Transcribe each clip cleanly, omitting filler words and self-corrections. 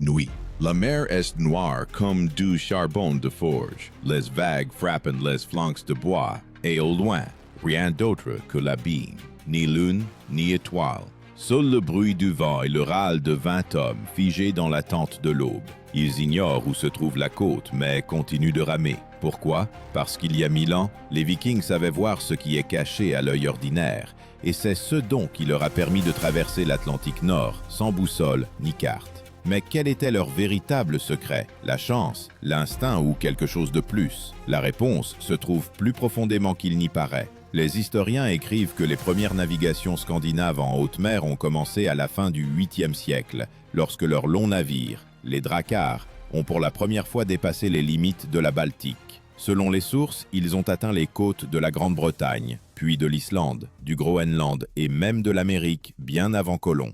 Nuit. La mer est noire comme du charbon de forge. Les vagues frappent les flancs de bois, et au loin, rien d'autre que l'abîme. Ni lune, ni étoile. Seul le bruit du vent et le râle de 20 hommes figés dans l'attente de l'aube. Ils ignorent où se trouve la côte, mais continuent de ramer. Pourquoi? Parce qu'il y a 1000 ans, les Vikings savaient voir ce qui est caché à l'œil ordinaire, et c'est ce don qui leur a permis de traverser l'Atlantique Nord, sans boussole ni carte. Mais quel était leur véritable secret? La chance, l'instinct ou quelque chose de plus? La réponse se trouve plus profondément qu'il n'y paraît. Les historiens écrivent que les premières navigations scandinaves en haute mer ont commencé à la fin du 8e siècle, lorsque leurs longs navires, les dracars, ont pour la première fois dépassé les limites de la Baltique. Selon les sources, ils ont atteint les côtes de la Grande-Bretagne, puis de l'Islande, du Groenland et même de l'Amérique bien avant Colomb.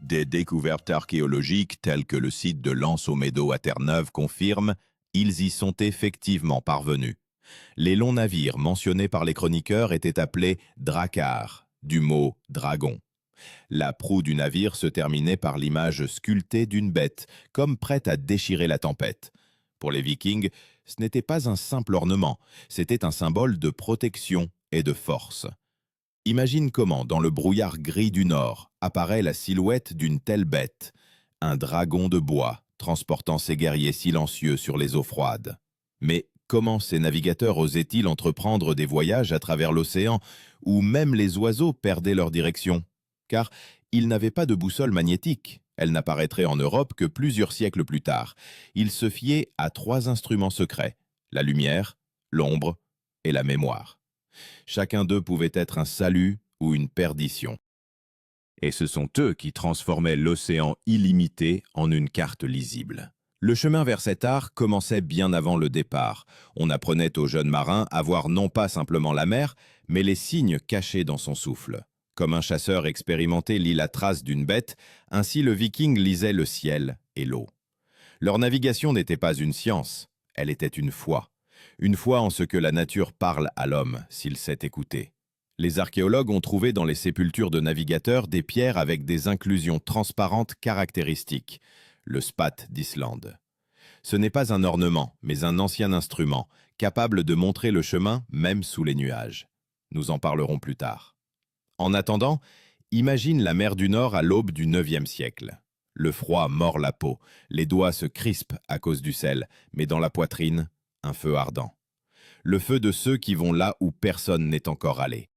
Des découvertes archéologiques telles que le site de Lens-au-Médoc à Terre-Neuve confirment, ils y sont effectivement parvenus. Les longs navires mentionnés par les chroniqueurs étaient appelés dracars, du mot dragon. La proue du navire se terminait par l'image sculptée d'une bête, comme prête à déchirer la tempête. Pour les Vikings, ce n'était pas un simple ornement, c'était un symbole de protection et de force. Imagine comment, dans le brouillard gris du nord, apparaît la silhouette d'une telle bête, un dragon de bois, transportant ses guerriers silencieux sur les eaux froides. Mais comment ces navigateurs osaient-ils entreprendre des voyages à travers l'océan, où même les oiseaux perdaient leur direction? Car ils n'avaient pas de boussole magnétique. Elle n'apparaîtrait en Europe que plusieurs siècles plus tard. Ils se fiaient à 3 instruments secrets, la lumière, l'ombre et la mémoire. Chacun d'eux pouvait être un salut ou une perdition. Et ce sont eux qui transformaient l'océan illimité en une carte lisible. Le chemin vers cet art commençait bien avant le départ. On apprenait aux jeunes marins à voir non pas simplement la mer, mais les signes cachés dans son souffle. Comme un chasseur expérimenté lit la trace d'une bête, ainsi le Viking lisait le ciel et l'eau. Leur navigation n'était pas une science, elle était une foi. Une foi en ce que la nature parle à l'homme, s'il sait écouter. Les archéologues ont trouvé dans les sépultures de navigateurs des pierres avec des inclusions transparentes caractéristiques, le spat d'Islande. Ce n'est pas un ornement, mais un ancien instrument, capable de montrer le chemin même sous les nuages. Nous en parlerons plus tard. En attendant, imagine la mer du Nord à l'aube du 9e siècle. Le froid mord la peau, les doigts se crispent à cause du sel, mais dans la poitrine, un feu ardent. Le feu de ceux qui vont là où personne n'est encore allé.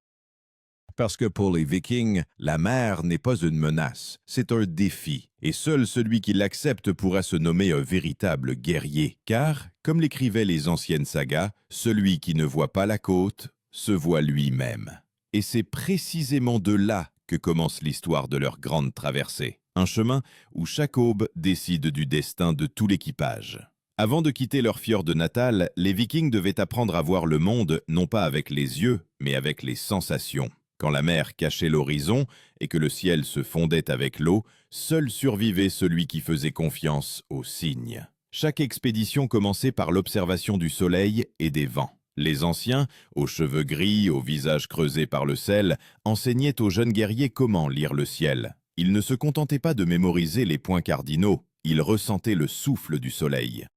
Parce que pour les Vikings, la mer n'est pas une menace, c'est un défi, et seul celui qui l'accepte pourra se nommer un véritable guerrier, car, comme l'écrivaient les anciennes sagas, celui qui ne voit pas la côte se voit lui-même. Et c'est précisément de là que commence l'histoire de leur grande traversée, un chemin où chaque aube décide du destin de tout l'équipage. Avant de quitter leur fjord natal, les Vikings devaient apprendre à voir le monde non pas avec les yeux, mais avec les sensations. Quand la mer cachait l'horizon et que le ciel se fondait avec l'eau, seul survivait celui qui faisait confiance aux signes. Chaque expédition commençait par l'observation du soleil et des vents. Les anciens, aux cheveux gris, au visage creusé par le sel, enseignaient aux jeunes guerriers comment lire le ciel. Ils ne se contentaient pas de mémoriser les points cardinaux, ils ressentaient le souffle du soleil.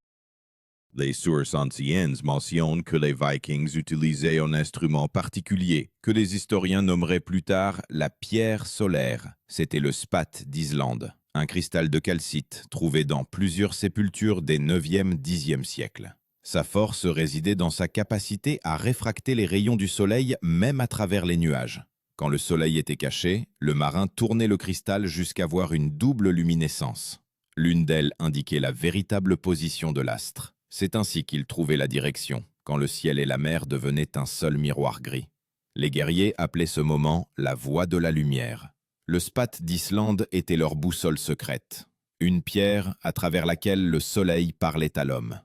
Les sources anciennes mentionnent que les Vikings utilisaient un instrument particulier, que les historiens nommeraient plus tard la pierre solaire. C'était le spat d'Islande, un cristal de calcite trouvé dans plusieurs sépultures des 9e, 10e siècles. Sa force résidait dans sa capacité à réfracter les rayons du soleil même à travers les nuages. Quand le soleil était caché, le marin tournait le cristal jusqu'à voir une double luminescence. L'une d'elles indiquait la véritable position de l'astre. C'est ainsi qu'il trouvait la direction, quand le ciel et la mer devenaient un seul miroir gris. Les guerriers appelaient ce moment la voie de la lumière. Le spat d'Islande était leur boussole secrète, une pierre à travers laquelle le soleil parlait à l'homme.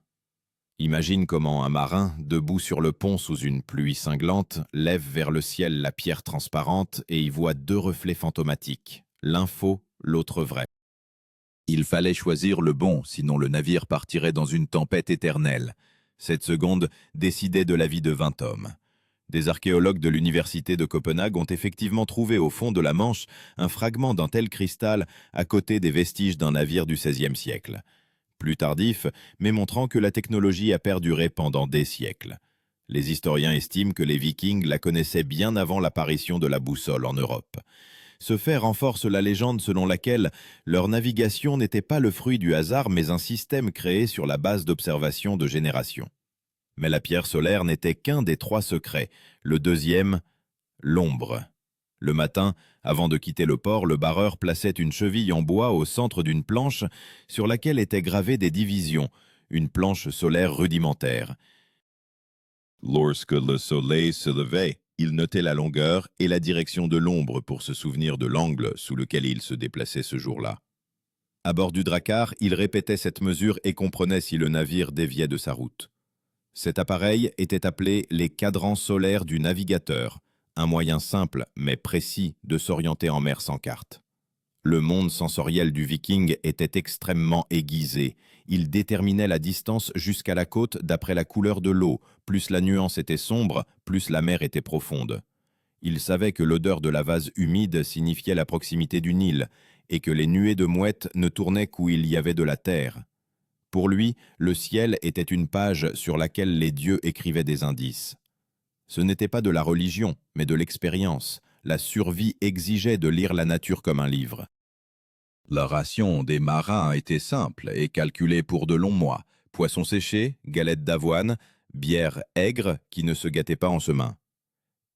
Imagine comment un marin, debout sur le pont sous une pluie cinglante, lève vers le ciel la pierre transparente et y voit 2 reflets fantomatiques, l'un faux, l'autre vrai. Il fallait choisir le bon, sinon le navire partirait dans une tempête éternelle. Cette seconde décidait de la vie de 20 hommes. Des archéologues de l'université de Copenhague ont effectivement trouvé au fond de la Manche un fragment d'un tel cristal à côté des vestiges d'un navire du XVIe siècle. Plus tardif, mais montrant que la technologie a perduré pendant des siècles. Les historiens estiment que les Vikings la connaissaient bien avant l'apparition de la boussole en Europe. Ce fait renforce la légende selon laquelle leur navigation n'était pas le fruit du hasard mais un système créé sur la base d'observations de générations. Mais la pierre solaire n'était qu'un des 3 secrets. Le deuxième, l'ombre. Le matin, avant de quitter le port, le barreur plaçait une cheville en bois au centre d'une planche sur laquelle étaient gravées des divisions, une planche solaire rudimentaire. Lorsque le soleil se levait, il notait la longueur et la direction de l'ombre pour se souvenir de l'angle sous lequel il se déplaçait ce jour-là. À bord du drakkar, il répétait cette mesure et comprenait si le navire déviait de sa route. Cet appareil était appelé les cadrans solaires du navigateur, un moyen simple mais précis de s'orienter en mer sans carte. Le monde sensoriel du Viking était extrêmement aiguisé. Il déterminait la distance jusqu'à la côte d'après la couleur de l'eau. Plus la nuance était sombre, plus la mer était profonde. Il savait que l'odeur de la vase humide signifiait la proximité du Nil et que les nuées de mouettes ne tournaient qu'où il y avait de la terre. Pour lui, le ciel était une page sur laquelle les dieux écrivaient des indices. Ce n'était pas de la religion, mais de l'expérience. La survie exigeait de lire la nature comme un livre. La ration des marins était simple et calculée pour de longs mois. Poissons séchés, galettes d'avoine, bière aigre qui ne se gâtait pas en semain.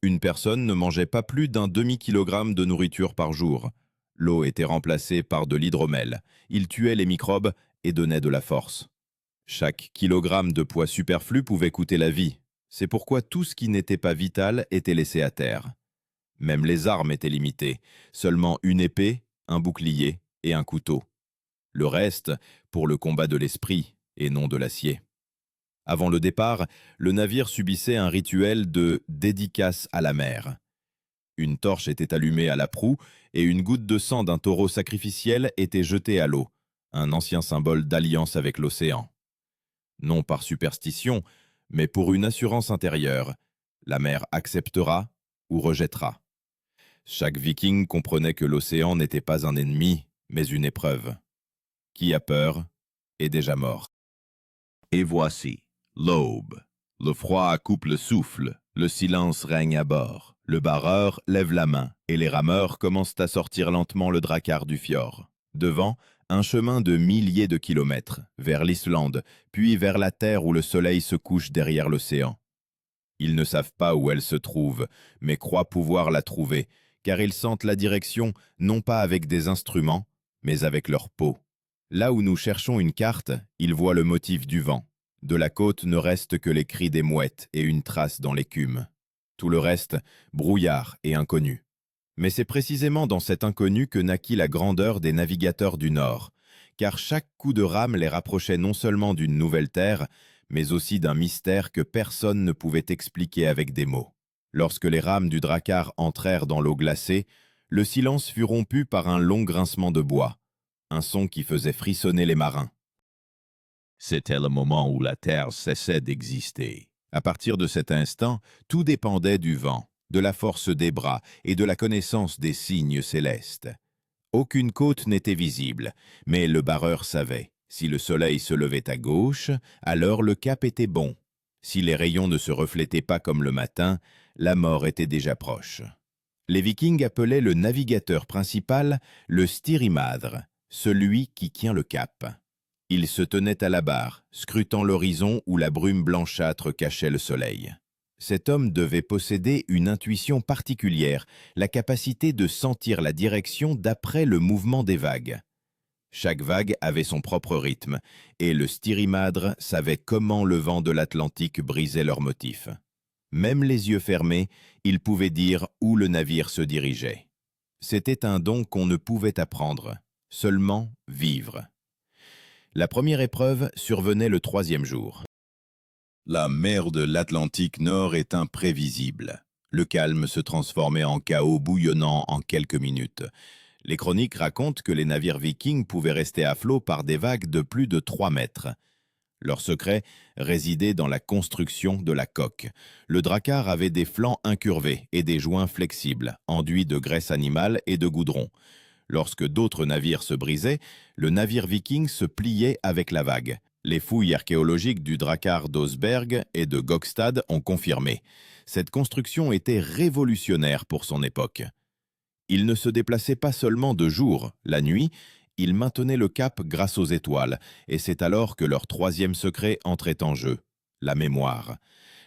Une personne ne mangeait pas plus d'un demi-kilogramme de nourriture par jour. L'eau était remplacée par de l'hydromel. Il tuait les microbes et donnait de la force. Chaque kilogramme de poids superflu pouvait coûter la vie. C'est pourquoi tout ce qui n'était pas vital était laissé à terre. Même les armes étaient limitées. Seulement une épée, un bouclier et un couteau. Le reste, pour le combat de l'esprit et non de l'acier. Avant le départ, le navire subissait un rituel de dédicace à la mer. Une torche était allumée à la proue et une goutte de sang d'un taureau sacrificiel était jetée à l'eau, un ancien symbole d'alliance avec l'océan. Non par superstition, mais pour une assurance intérieure. La mer acceptera ou rejettera. Chaque Viking comprenait que l'océan n'était pas un ennemi, mais une épreuve. Qui a peur est déjà mort. Et voici, l'aube. Le froid coupe le souffle, le silence règne à bord. Le barreur lève la main et les rameurs commencent à sortir lentement le drakkar du fjord. Devant, un chemin de milliers de kilomètres, vers l'Islande, puis vers la terre où le soleil se couche derrière l'océan. Ils ne savent pas où elle se trouve, mais croient pouvoir la trouver, car ils sentent la direction non pas avec des instruments, mais avec leur peau. Là où nous cherchons une carte, ils voient le motif du vent. De la côte ne reste que les cris des mouettes et une trace dans l'écume. Tout le reste, brouillard et inconnu. Mais c'est précisément dans cet inconnu que naquit la grandeur des navigateurs du Nord, car chaque coup de rame les rapprochait non seulement d'une nouvelle terre, mais aussi d'un mystère que personne ne pouvait expliquer avec des mots. Lorsque les rames du drakkar entrèrent dans l'eau glacée, le silence fut rompu par un long grincement de bois, un son qui faisait frissonner les marins. C'était le moment où la terre cessait d'exister. À partir de cet instant, tout dépendait du vent, de la force des bras et de la connaissance des signes célestes. Aucune côte n'était visible, mais le barreur savait. Si le soleil se levait à gauche, alors le cap était bon. Si les rayons ne se reflétaient pas comme le matin, la mort était déjà proche. Les Vikings appelaient le navigateur principal le styrimadre, celui qui tient le cap. Il se tenait à la barre, scrutant l'horizon où la brume blanchâtre cachait le soleil. Cet homme devait posséder une intuition particulière, la capacité de sentir la direction d'après le mouvement des vagues. Chaque vague avait son propre rythme, et le styrimadre savait comment le vent de l'Atlantique brisait leur motif. Même les yeux fermés, il pouvait dire où le navire se dirigeait. C'était un don qu'on ne pouvait apprendre, seulement vivre. La première épreuve survenait le 3e jour. La mer de l'Atlantique Nord est imprévisible. Le calme se transformait en chaos bouillonnant en quelques minutes. Les chroniques racontent que les navires vikings pouvaient rester à flot par des vagues de plus de 3 mètres. Leur secret résidait dans la construction de la coque. Le drakkar avait des flancs incurvés et des joints flexibles, enduits de graisse animale et de goudron. Lorsque d'autres navires se brisaient, le navire viking se pliait avec la vague. Les fouilles archéologiques du drakkar d'Osberg et de Gokstad ont confirmé. Cette construction était révolutionnaire pour son époque. Il ne se déplaçait pas seulement de jour, la nuit, ils maintenaient le cap grâce aux étoiles, et c'est alors que leur troisième secret entrait en jeu, la mémoire.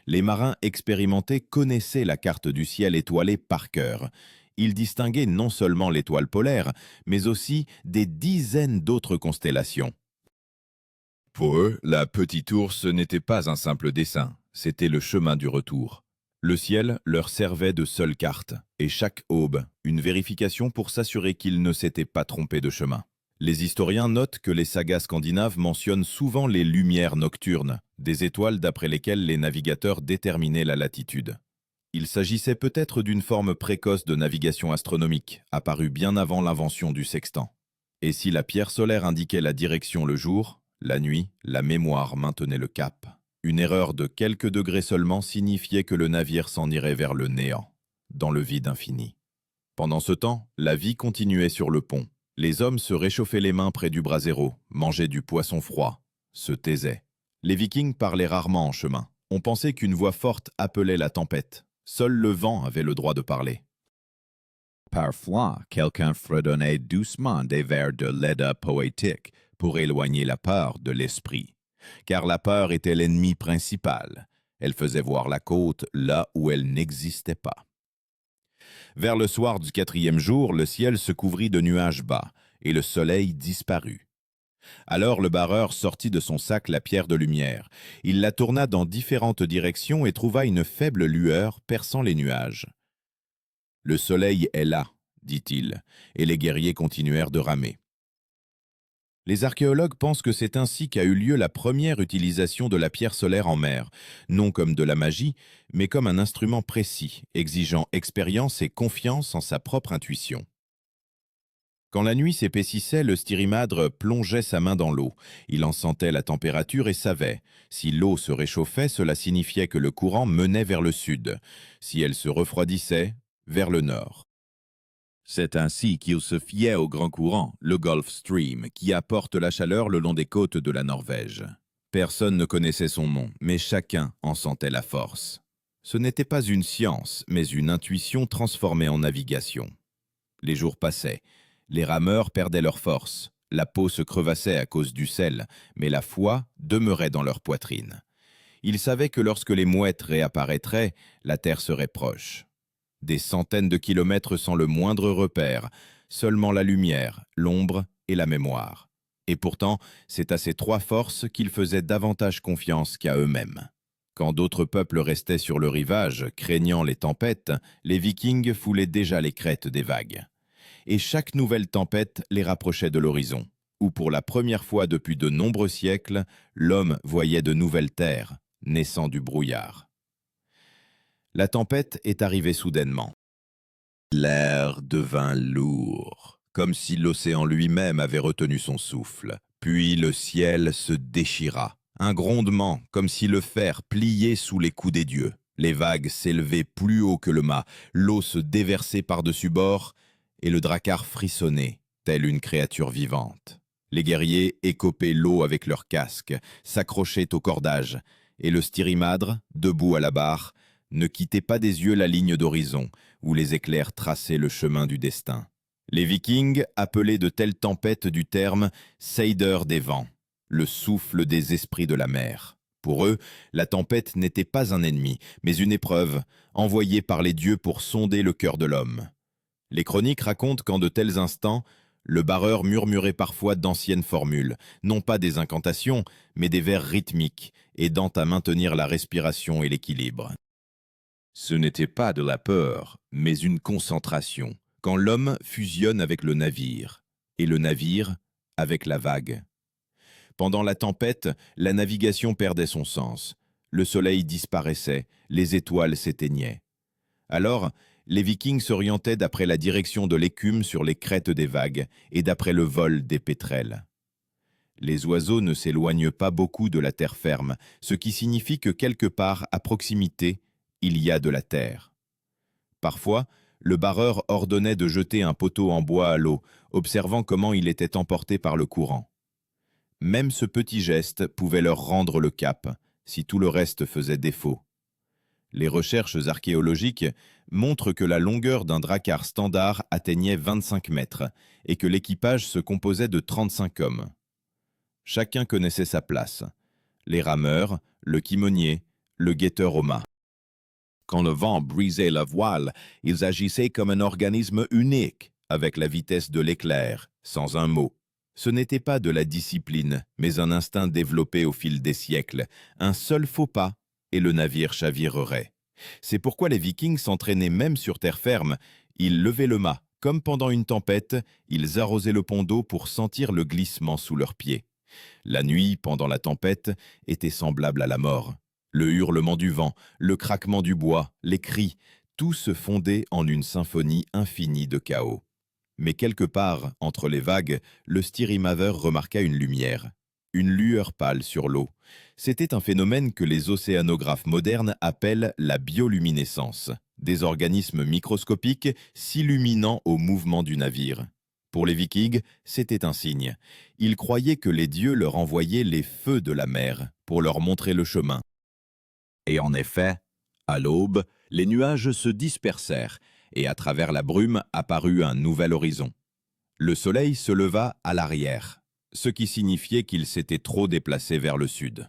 Les marins expérimentés connaissaient la carte du ciel étoilé par cœur. Ils distinguaient non seulement l'étoile polaire, mais aussi des dizaines d'autres constellations. Pour eux, la petite ours n'était pas un simple dessin, c'était le chemin du retour. Le ciel leur servait de seule carte, et chaque aube, une vérification pour s'assurer qu'ils ne s'étaient pas trompés de chemin. Les historiens notent que les sagas scandinaves mentionnent souvent les lumières nocturnes, des étoiles d'après lesquelles les navigateurs déterminaient la latitude. Il s'agissait peut-être d'une forme précoce de navigation astronomique, apparue bien avant l'invention du sextant. Et si la pierre solaire indiquait la direction le jour, la nuit, la mémoire maintenait le cap. Une erreur de quelques degrés seulement signifiait que le navire s'en irait vers le néant, dans le vide infini. Pendant ce temps, la vie continuait sur le pont. Les hommes se réchauffaient les mains près du brasero, mangeaient du poisson froid, se taisaient. Les Vikings parlaient rarement en chemin. On pensait qu'une voix forte appelait la tempête. Seul le vent avait le droit de parler. Parfois, quelqu'un fredonnait doucement des vers de Leda poétique pour éloigner la peur de l'esprit. Car la peur était l'ennemi principal. Elle faisait voir la côte là où elle n'existait pas. Vers le soir du 4e jour, le ciel se couvrit de nuages bas, et le soleil disparut. Alors le barreur sortit de son sac la pierre de lumière. Il la tourna dans différentes directions et trouva une faible lueur perçant les nuages. « Le soleil est là, dit-il, et les guerriers continuèrent de ramer. Les archéologues pensent que c'est ainsi qu'a eu lieu la première utilisation de la pierre solaire en mer, non comme de la magie, mais comme un instrument précis, exigeant expérience et confiance en sa propre intuition. Quand la nuit s'épaississait, le styrimadre plongeait sa main dans l'eau. Il en sentait la température et savait. Si l'eau se réchauffait, cela signifiait que le courant menait vers le sud. Si elle se refroidissait, vers le nord. C'est ainsi qu'il se fiait au grand courant, le Gulf Stream, qui apporte la chaleur le long des côtes de la Norvège. Personne ne connaissait son nom, mais chacun en sentait la force. Ce n'était pas une science, mais une intuition transformée en navigation. Les jours passaient. Les rameurs perdaient leur force. La peau se crevassait à cause du sel, mais la foi demeurait dans leur poitrine. Ils savaient que lorsque les mouettes réapparaîtraient, la terre serait proche. Des centaines de kilomètres sans le moindre repère, seulement la lumière, l'ombre et la mémoire. Et pourtant, c'est à ces trois forces qu'ils faisaient davantage confiance qu'à eux-mêmes. Quand d'autres peuples restaient sur le rivage, craignant les tempêtes, les Vikings foulaient déjà les crêtes des vagues. Et chaque nouvelle tempête les rapprochait de l'horizon, où pour la première fois depuis de nombreux siècles, l'homme voyait de nouvelles terres, naissant du brouillard. La tempête est arrivée soudainement. L'air devint lourd, comme si l'océan lui-même avait retenu son souffle. Puis le ciel se déchira. Un grondement, comme si le fer pliait sous les coups des dieux. Les vagues s'élevaient plus haut que le mât, l'eau se déversait par-dessus bord, et le drakkar frissonnait, telle une créature vivante. Les guerriers écopaient l'eau avec leurs casques, s'accrochaient au cordage, et le styrimadre, debout à la barre, ne quittait pas des yeux la ligne d'horizon, où les éclairs traçaient le chemin du destin. Les Vikings appelaient de telles tempêtes du terme « seider des vents », le souffle des esprits de la mer. Pour eux, la tempête n'était pas un ennemi, mais une épreuve, envoyée par les dieux pour sonder le cœur de l'homme. Les chroniques racontent qu'en de tels instants, le barreur murmurait parfois d'anciennes formules, non pas des incantations, mais des vers rythmiques, aidant à maintenir la respiration et l'équilibre. Ce n'était pas de la peur, mais une concentration, quand l'homme fusionne avec le navire, et le navire avec la vague. Pendant la tempête, la navigation perdait son sens. Le soleil disparaissait, les étoiles s'éteignaient. Alors, les Vikings s'orientaient d'après la direction de l'écume sur les crêtes des vagues et d'après le vol des pétrels. Les oiseaux ne s'éloignent pas beaucoup de la terre ferme, ce qui signifie que quelque part à proximité, il y a de la terre. Parfois, le barreur ordonnait de jeter un poteau en bois à l'eau, observant comment il était emporté par le courant. Même ce petit geste pouvait leur rendre le cap, si tout le reste faisait défaut. Les recherches archéologiques montrent que la longueur d'un drakkar standard atteignait 25 mètres et que l'équipage se composait de 35 hommes. Chacun connaissait sa place. Les rameurs, le timonier, le guetteur au mât. Quand le vent brisait la voile, ils agissaient comme un organisme unique, avec la vitesse de l'éclair, sans un mot. Ce n'était pas de la discipline, mais un instinct développé au fil des siècles. Un seul faux pas, et le navire chavirerait. C'est pourquoi les Vikings s'entraînaient même sur terre ferme. Ils levaient le mât. Comme pendant une tempête, ils arrosaient le pont d'eau pour sentir le glissement sous leurs pieds. La nuit, pendant la tempête, était semblable à la mort. Le hurlement du vent, le craquement du bois, les cris, tout se fondait en une symphonie infinie de chaos. Mais quelque part, entre les vagues, le Styrimaveur remarqua une lumière, une lueur pâle sur l'eau. C'était un phénomène que les océanographes modernes appellent la bioluminescence, des organismes microscopiques s'illuminant au mouvement du navire. Pour les Vikings, c'était un signe. Ils croyaient que les dieux leur envoyaient les feux de la mer pour leur montrer le chemin. Et en effet, à l'aube, les nuages se dispersèrent et à travers la brume apparut un nouvel horizon. Le soleil se leva à l'arrière, ce qui signifiait qu'il s'était trop déplacé vers le sud.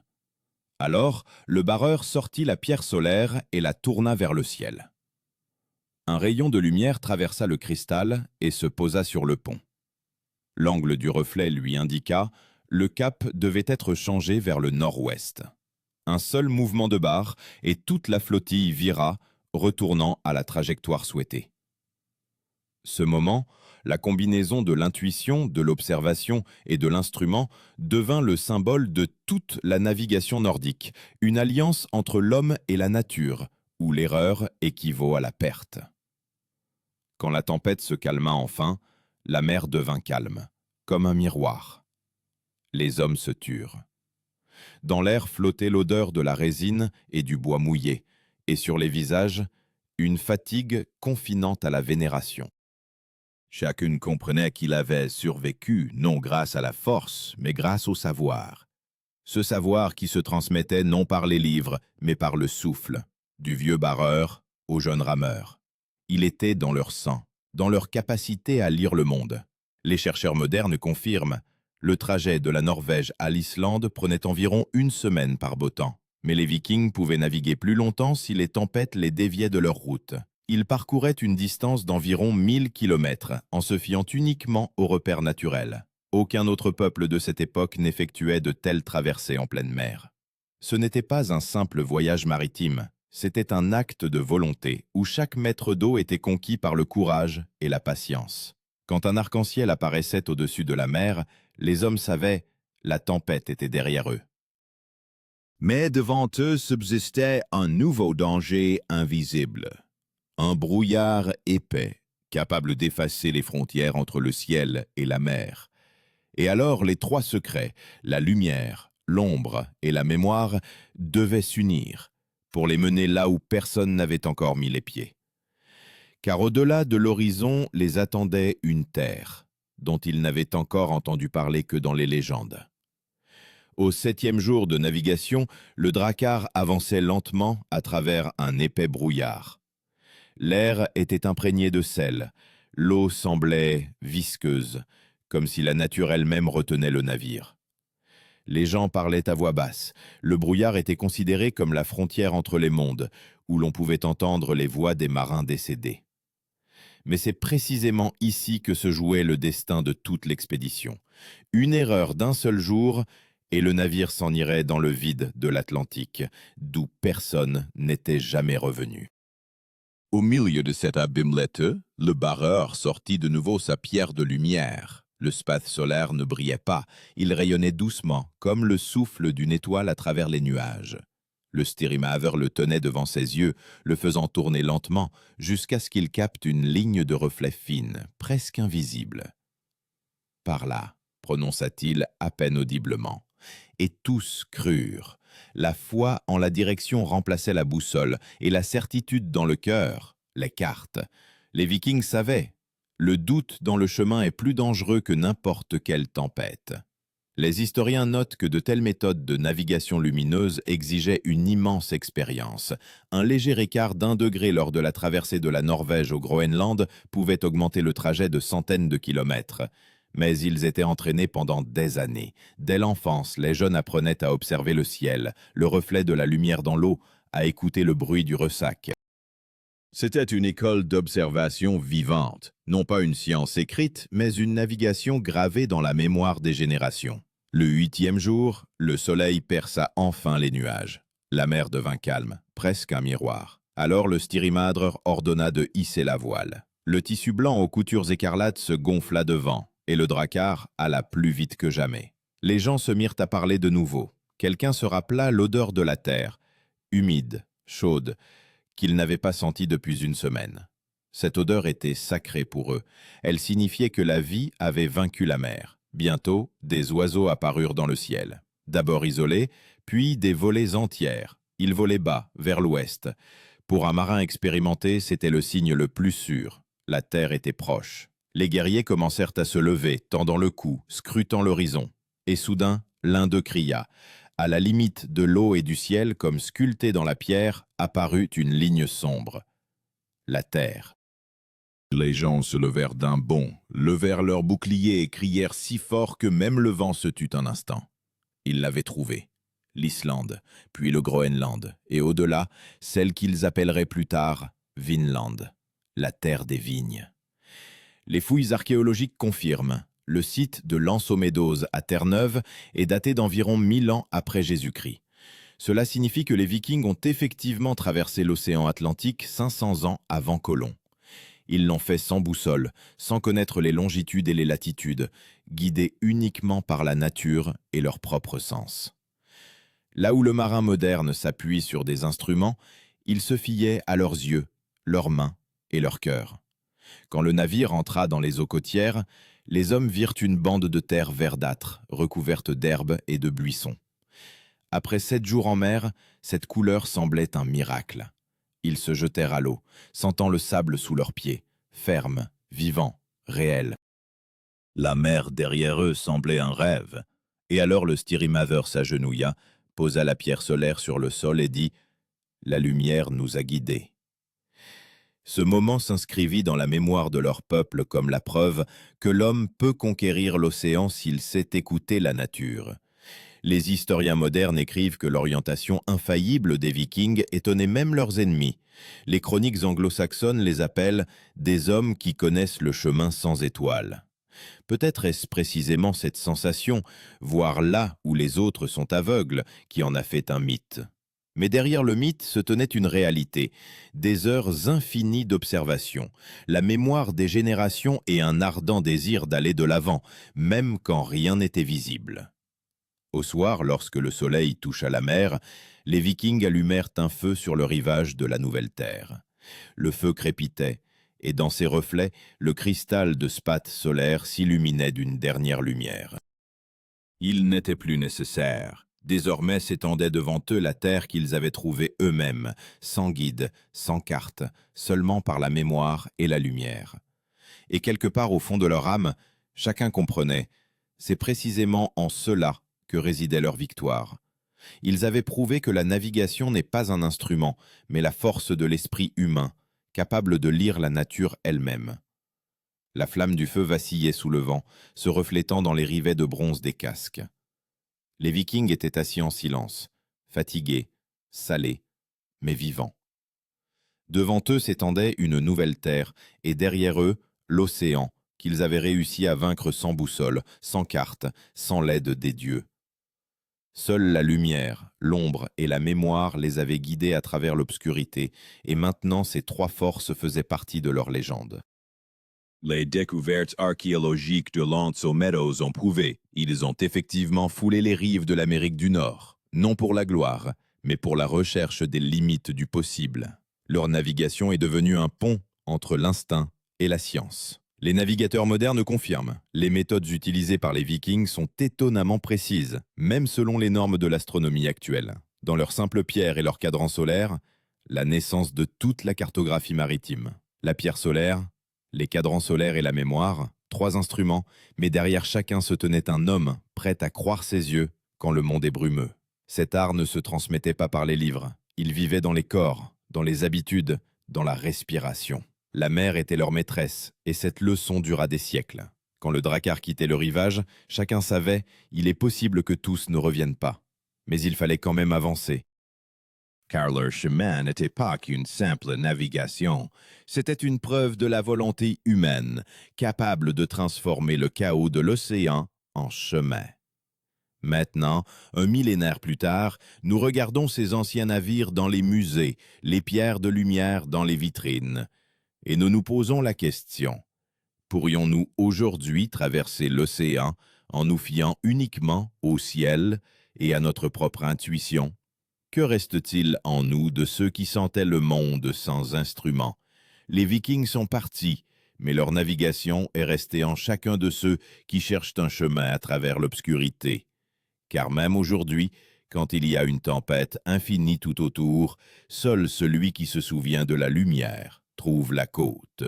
Alors, le barreur sortit la pierre solaire et la tourna vers le ciel. Un rayon de lumière traversa le cristal et se posa sur le pont. L'angle du reflet lui indiqua, le cap devait être changé vers le nord-ouest. Un seul mouvement de barre et toute la flottille vira, retournant à la trajectoire souhaitée. Ce moment, la combinaison de l'intuition, de l'observation et de l'instrument devint le symbole de toute la navigation nordique, une alliance entre l'homme et la nature, où l'erreur équivaut à la perte. Quand la tempête se calma enfin, la mer devint calme, comme un miroir. Les hommes se turent. Dans l'air flottait l'odeur de la résine et du bois mouillé, et sur les visages, une fatigue confinante à la vénération. Chacun comprenait qu'il avait survécu non grâce à la force, mais grâce au savoir. Ce savoir qui se transmettait non par les livres, mais par le souffle, du vieux barreur au jeune rameur. Il était dans leur sang, dans leur capacité à lire le monde. Les chercheurs modernes confirment. Le trajet de la Norvège à l'Islande prenait environ 1 semaine par beau temps. Mais les Vikings pouvaient naviguer plus longtemps si les tempêtes les déviaient de leur route. Ils parcouraient une distance d'environ 1000 kilomètres en se fiant uniquement aux repères naturels. Aucun autre peuple de cette époque n'effectuait de telles traversées en pleine mer. Ce n'était pas un simple voyage maritime, c'était un acte de volonté où chaque mètre d'eau était conquis par le courage et la patience. Quand un arc-en-ciel apparaissait au-dessus de la mer, les hommes savaient, la tempête était derrière eux. Mais devant eux subsistait un nouveau danger invisible. Un brouillard épais, capable d'effacer les frontières entre le ciel et la mer. Et alors les 3 secrets, la lumière, l'ombre et la mémoire, devaient s'unir pour les mener là où personne n'avait encore mis les pieds. Car au-delà de l'horizon les attendait une terre, dont ils n'avaient encore entendu parler que dans les légendes. Au 7e jour de navigation, le drakkar avançait lentement à travers un épais brouillard. L'air était imprégné de sel, l'eau semblait visqueuse, comme si la nature elle-même retenait le navire. Les gens parlaient à voix basse. Le brouillard était considéré comme la frontière entre les mondes, où l'on pouvait entendre les voix des marins décédés. Mais c'est précisément ici que se jouait le destin de toute l'expédition. Une erreur d'un seul jour, et le navire s'en irait dans le vide de l'Atlantique, d'où personne n'était jamais revenu. Au milieu de cet abîme laiteux, le barreur sortit de nouveau sa pierre de lumière. Le spathe solaire ne brillait pas, il rayonnait doucement, comme le souffle d'une étoile à travers les nuages. Le Styrimaveur le tenait devant ses yeux, le faisant tourner lentement, jusqu'à ce qu'il capte une ligne de reflet fine, presque invisible. Par là, prononça-t-il à peine audiblement. Et tous crurent. La foi en la direction remplaçait la boussole, et la certitude dans le cœur, les cartes. Les Vikings savaient. Le doute dans le chemin est plus dangereux que n'importe quelle tempête. Les historiens notent que de telles méthodes de navigation lumineuse exigeaient une immense expérience. Un léger écart d'1 degré lors de la traversée de la Norvège au Groenland pouvait augmenter le trajet de centaines de kilomètres. Mais ils étaient entraînés pendant des années. Dès l'enfance, les jeunes apprenaient à observer le ciel, le reflet de la lumière dans l'eau, à écouter le bruit du ressac. C'était une école d'observation vivante, non pas une science écrite, mais une navigation gravée dans la mémoire des générations. Le 8e jour, le soleil perça enfin les nuages. La mer devint calme, presque un miroir. Alors le styrimadre ordonna de hisser la voile. Le tissu blanc aux coutures écarlates se gonfla devant, et le dracard alla plus vite que jamais. Les gens se mirent à parler de nouveau. Quelqu'un se rappela l'odeur de la terre, humide, chaude, qu'ils n'avaient pas sentie depuis une semaine. Cette odeur était sacrée pour eux. Elle signifiait que la vie avait vaincu la mer. Bientôt, des oiseaux apparurent dans le ciel. D'abord isolés, puis des volées entières. Ils volaient bas, vers l'ouest. Pour un marin expérimenté, c'était le signe le plus sûr. La terre était proche. Les guerriers commencèrent à se lever, tendant le cou, scrutant l'horizon. Et soudain, l'un d'eux cria. À la limite de l'eau et du ciel, comme sculptée dans la pierre, apparut une ligne sombre. La terre. Les gens se levèrent d'un bond, levèrent leurs boucliers et crièrent si fort que même le vent se tut un instant. Ils l'avaient trouvée. L'Islande, puis le Groenland, et au-delà, celle qu'ils appelleraient plus tard Vinland, la terre des vignes. Les fouilles archéologiques confirment. Le site de Lansomédose à Terre-Neuve est daté d'environ 1000 ans après Jésus-Christ. Cela signifie que les Vikings ont effectivement traversé l'océan Atlantique 500 ans avant Colomb. Ils l'ont fait sans boussole, sans connaître les longitudes et les latitudes, guidés uniquement par la nature et leur propre sens. Là où le marin moderne s'appuie sur des instruments, il se fiait à leurs yeux, leurs mains et leur cœur. Quand le navire entra dans les eaux côtières, les hommes virent une bande de terre verdâtre, recouverte d'herbes et de buissons. Après 7 jours en mer, cette couleur semblait un miracle. Ils se jetèrent à l'eau, sentant le sable sous leurs pieds, ferme, vivant, réel. La mer derrière eux semblait un rêve. Et alors le styrimather s'agenouilla, posa la pierre solaire sur le sol et dit « La lumière nous a guidés ». Ce moment s'inscrivit dans la mémoire de leur peuple comme la preuve que l'homme peut conquérir l'océan s'il sait écouter la nature. Les historiens modernes écrivent que l'orientation infaillible des Vikings étonnait même leurs ennemis. Les chroniques anglo-saxonnes les appellent « des hommes qui connaissent le chemin sans étoiles ». Peut-être est-ce précisément cette sensation, voir là où les autres sont aveugles, qui en a fait un mythe. Mais derrière le mythe se tenait une réalité, des heures infinies d'observation, la mémoire des générations et un ardent désir d'aller de l'avant, même quand rien n'était visible. Au soir, lorsque le soleil toucha la mer, les Vikings allumèrent un feu sur le rivage de la nouvelle terre. Le feu crépitait, et dans ses reflets, le cristal de spathe solaire s'illuminait d'une dernière lumière. Il n'était plus nécessaire. Désormais s'étendait devant eux la terre qu'ils avaient trouvée eux-mêmes, sans guide, sans carte, seulement par la mémoire et la lumière. Et quelque part au fond de leur âme, chacun comprenait, c'est précisément en cela que résidait leur victoire. Ils avaient prouvé que la navigation n'est pas un instrument, mais la force de l'esprit humain, capable de lire la nature elle-même. La flamme du feu vacillait sous le vent, se reflétant dans les rivets de bronze des casques. Les Vikings étaient assis en silence, fatigués, salés, mais vivants. Devant eux s'étendait une nouvelle terre, et derrière eux, l'océan, qu'ils avaient réussi à vaincre sans boussole, sans carte, sans l'aide des dieux. Seule la lumière, l'ombre et la mémoire les avaient guidés à travers l'obscurité, et maintenant ces 3 forces faisaient partie de leur légende. Les découvertes archéologiques de Lanzo Meadows ont prouvé, ils ont effectivement foulé les rives de l'Amérique du Nord, non pour la gloire, mais pour la recherche des limites du possible. Leur navigation est devenue un pont entre l'instinct et la science. Les navigateurs modernes confirment, les méthodes utilisées par les Vikings sont étonnamment précises, même selon les normes de l'astronomie actuelle. Dans leurs simples pierres et leurs cadrans solaires, la naissance de toute la cartographie maritime. La pierre solaire, les cadrans solaires et la mémoire, 3 instruments, mais derrière chacun se tenait un homme, prêt à croire ses yeux quand le monde est brumeux. Cet art ne se transmettait pas par les livres, il vivait dans les corps, dans les habitudes, dans la respiration. La mer était leur maîtresse, et cette leçon dura des siècles. Quand le Drakkar quittait le rivage, chacun savait, il est possible que tous ne reviennent pas. Mais il fallait quand même avancer. Car leur chemin n'était pas qu'une simple navigation, c'était une preuve de la volonté humaine, capable de transformer le chaos de l'océan en chemin. Maintenant, un millénaire plus tard, nous regardons ces anciens navires dans les musées, les pierres de lumière dans les vitrines, et nous nous posons la question, pourrions-nous aujourd'hui traverser l'océan en nous fiant uniquement au ciel et à notre propre intuition? Que reste-t-il en nous de ceux qui sentaient le monde sans instruments? Les Vikings sont partis, mais leur navigation est restée en chacun de ceux qui cherchent un chemin à travers l'obscurité. Car même aujourd'hui, quand il y a une tempête infinie tout autour, seul celui qui se souvient de la lumière trouve la côte.